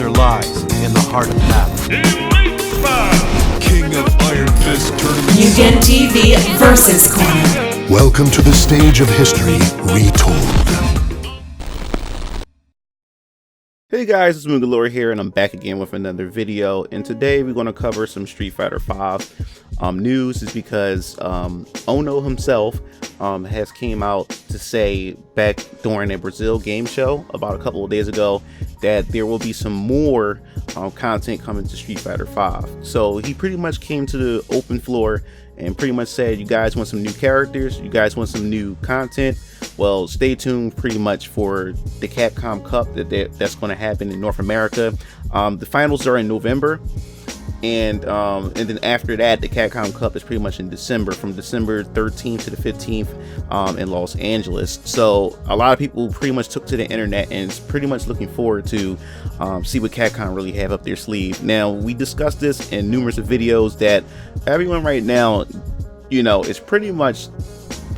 answer lies in the heart of battle. King of Iron Fist Tournament. Mugen TV versus Corner. Welcome to the stage of history retold. Hey guys, it's MugenLord here, and I'm back again with another video. And today we're going to cover some Street Fighter V news. Is because Ono himself has came out to say back during a Brazil game show about a couple of days ago that there will be some more content coming to Street Fighter V. So he pretty much came to the open floor and pretty much said, you guys want some new characters, you guys want some new content, well, stay tuned pretty much for the Capcom Cup that's going to happen in North America. The finals are in November, and then after that, the Capcom Cup is pretty much in December, from December 13th to the 15th in Los Angeles. So a lot of people pretty much took to the internet and is pretty much looking forward to see what Capcom really have up their sleeve. Now, we discussed this in numerous of videos that everyone right now, you know, is pretty much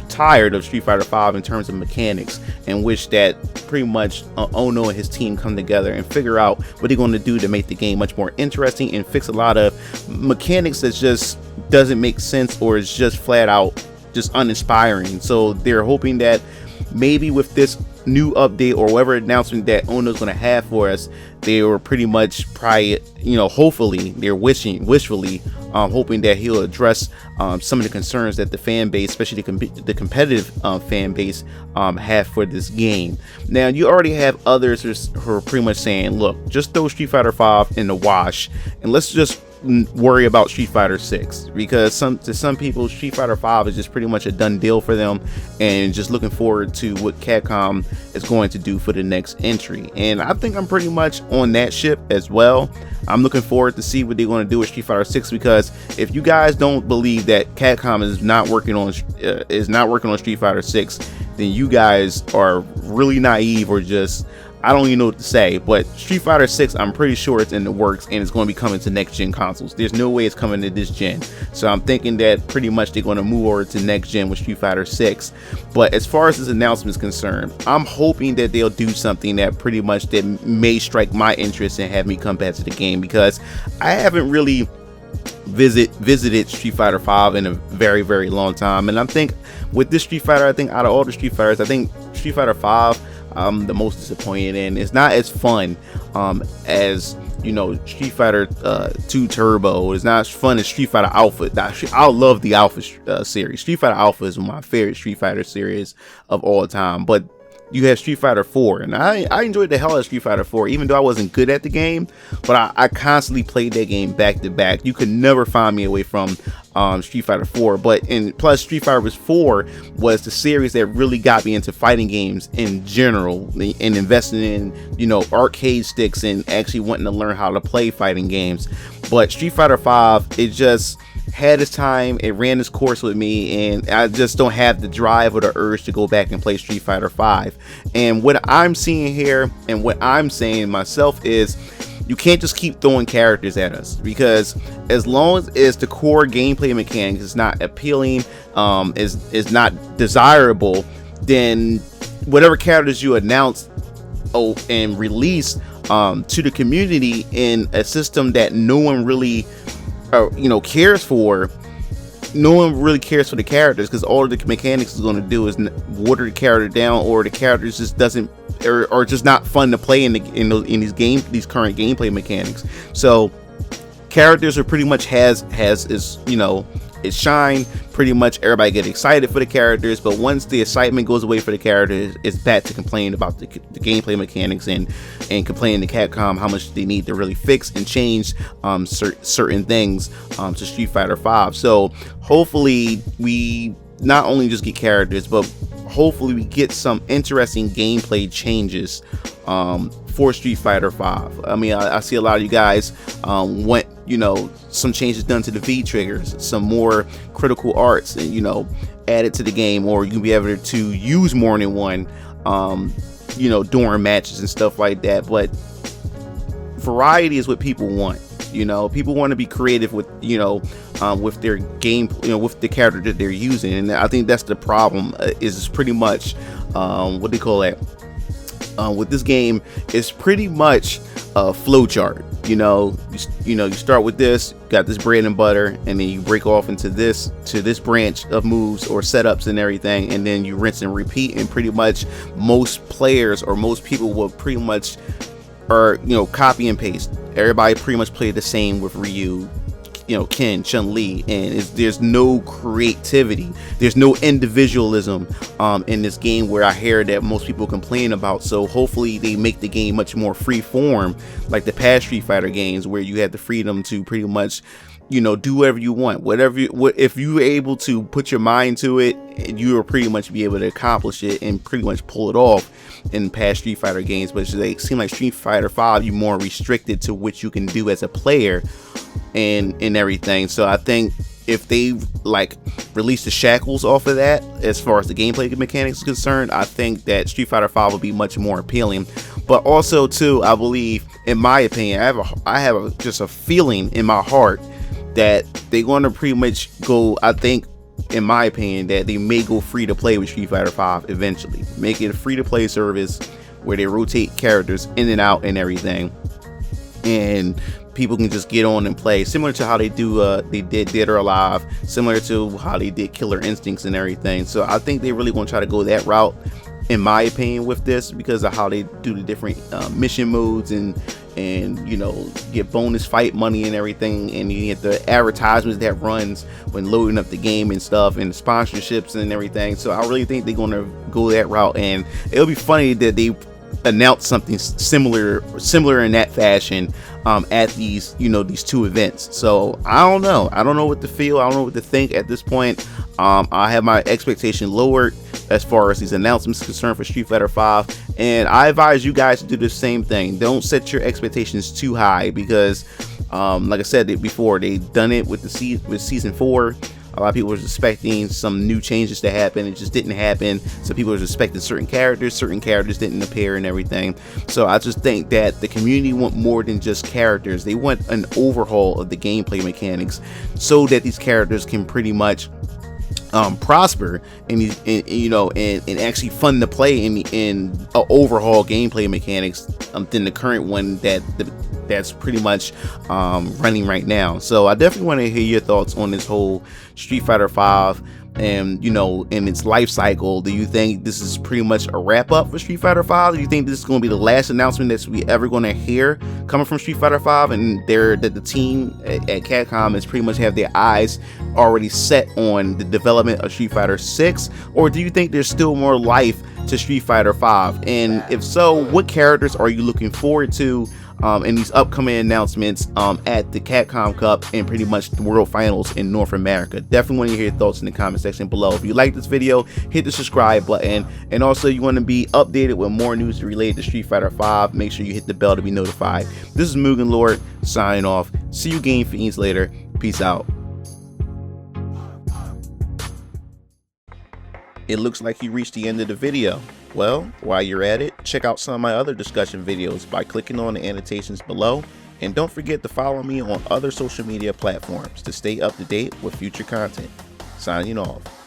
tired of Street Fighter V in terms of mechanics, and wish that pretty much Ono and his team come together and figure out what they're going to do to make the game much more interesting and fix a lot of mechanics that just doesn't make sense or is just flat out just uninspiring. So they're hoping that maybe with this new update or whatever announcement that Ono's going to have for us, they were pretty much probably, you know, hopefully they're wishfully hoping that he'll address some of the concerns that the fan base, especially the competitive fan base, have for this game. Now, you already have others who are pretty much saying, look, just throw Street Fighter V in the wash and let's just worry about Street Fighter 6, because to some people Street Fighter 5 is just pretty much a done deal for them, and just looking forward to what Capcom is going to do for the next entry. And I think I'm pretty much on that ship as well. I'm looking forward to see what they're going to do with Street Fighter 6, because if you guys don't believe that Capcom is not working on Street Fighter 6, then you guys are really naive, or just, I don't even know what to say. But Street Fighter 6, I'm pretty sure it's in the works, and it's going to be coming to next gen consoles. There's no way it's coming to this gen. So I'm thinking that pretty much they're going to move over to next gen with Street Fighter 6. But as far as this announcement is concerned, I'm hoping that they'll do something that pretty much that may strike my interest and have me come back to the game, because I haven't really visited Street Fighter 5 in a very, very long time. And I think with this Street Fighter, I think out of all the Street Fighters, I think Street Fighter 5 I'm the most disappointed in. It's not as fun as, you know, Street Fighter 2 Turbo. It's not as fun as Street Fighter Alpha. I love the Alpha series. Street Fighter Alpha is one of my favorite Street Fighter series of all time. But you have Street Fighter 4, and I enjoyed the hell out of Street Fighter 4, even though I wasn't good at the game. But I constantly played that game back to back. You could never find me away from Street Fighter 4. Plus Street Fighter 4 was the series that really got me into fighting games in general, and investing in, you know, arcade sticks and actually wanting to learn how to play fighting games. But Street Fighter 5, it just had its time, it ran its course with me, and I just don't have the drive or the urge to go back and play Street Fighter 5. And what I'm seeing here and what I'm saying myself is, you can't just keep throwing characters at us, because as long as the core gameplay mechanics is not appealing, is not desirable, then whatever characters you announce and release to the community in a system that no one really cares for, no one really cares for the characters, because all of the mechanics is going to do is water the character down, or the characters just doesn't, or just not fun to play in these current gameplay mechanics. So characters are pretty much has its shine. Pretty much everybody get excited for the characters, but once the excitement goes away for the characters, it's back to complain about the gameplay mechanics and complaining to Capcom how much they need to really fix and change certain things to Street Fighter 5. So hopefully we not only just get characters, but hopefully we get some interesting gameplay changes for Street Fighter 5. I mean, I see a lot of you guys want, you know, some changes done to the V triggers, some more critical arts, and, you know, added to the game, or you can be able to use more than one, you know, during matches and stuff like that. But variety is what people want. You know, people want to be creative with, you know, with their game, you know, with the character that they're using. And I think that's the problem, is pretty much what they call that, with this game is pretty much a flowchart. You start with this, got this bread and butter, and then you break off into this branch of moves or setups and everything, and then you rinse and repeat. And pretty much most players or most people will pretty much copy and paste. Everybody pretty much play the same with Ryu, Ken, Chun-Li, and there's no creativity, there's no individualism in this game, where I hear that most people complain about. So hopefully they make the game much more free form, like the past Street Fighter games, where you had the freedom to pretty much do whatever you want, if you were able to put your mind to it, you will pretty much be able to accomplish it and pretty much pull it off in past Street Fighter games. But it seems like Street Fighter 5, you're more restricted to what you can do as a player and everything. So I think if they release the shackles off of that, as far as the gameplay mechanics is concerned, I think that Street Fighter 5 will be much more appealing. But also too, I believe, in my opinion, I have just a feeling in my heart that they're going to pretty much go, I think, in my opinion, that they may go free to play with Street Fighter 5 eventually. Make it a free to play service where they rotate characters in and out and everything, and people can just get on and play, similar to how they did Dead or Alive, similar to how they did Killer Instincts and everything. So I think they really want to try to go that route, in my opinion, with this, because of how they do the different mission modes and get bonus fight money and everything, and you get the advertisements that runs when loading up the game and stuff, and the sponsorships and everything. So I really think they're going to go that route, and it'll be funny that they announce something similar in that fashion at these these two events. So I don't know what to feel, I don't know what to think at this point. I have my expectation lowered as far as these announcements are concerned for Street Fighter 5, and I advise you guys to do the same thing. Don't set your expectations too high, because like I said before, they've done it with season 4. A lot of people were expecting some new changes to happen. It just didn't happen. Some people were expecting certain characters didn't appear and everything. So I just think that the community want more than just characters. They want an overhaul of the gameplay mechanics, so that these characters can pretty much prosper and actually fun to play in overhaul gameplay mechanics than the current one that's pretty much running right now. So I definitely want to hear your thoughts on this whole Street Fighter 5 and in its life cycle. Do you think this is pretty much a wrap up for Street Fighter 5? Do you think this is going to be the last announcement that we ever going to hear coming from Street Fighter 5, and that the team at Capcom is pretty much have their eyes already set on the development of Street Fighter 6? Or do you think there's still more life to Street Fighter 5? And if so, what characters are you looking forward to in these upcoming announcements at the Capcom Cup and pretty much the World Finals in North America? Definitely want to hear your thoughts in the comment section below. If you like this video, hit the subscribe button, and also you want to be updated with more news related to Street Fighter 5, make sure you hit the bell to be notified. This is MugenLord signing off. See you game fiends later. Peace out. It looks like you reached the end of the video. Well, while you're at it, check out some of my other discussion videos by clicking on the annotations below, and don't forget to follow me on other social media platforms to stay up to date with future content. Signing off.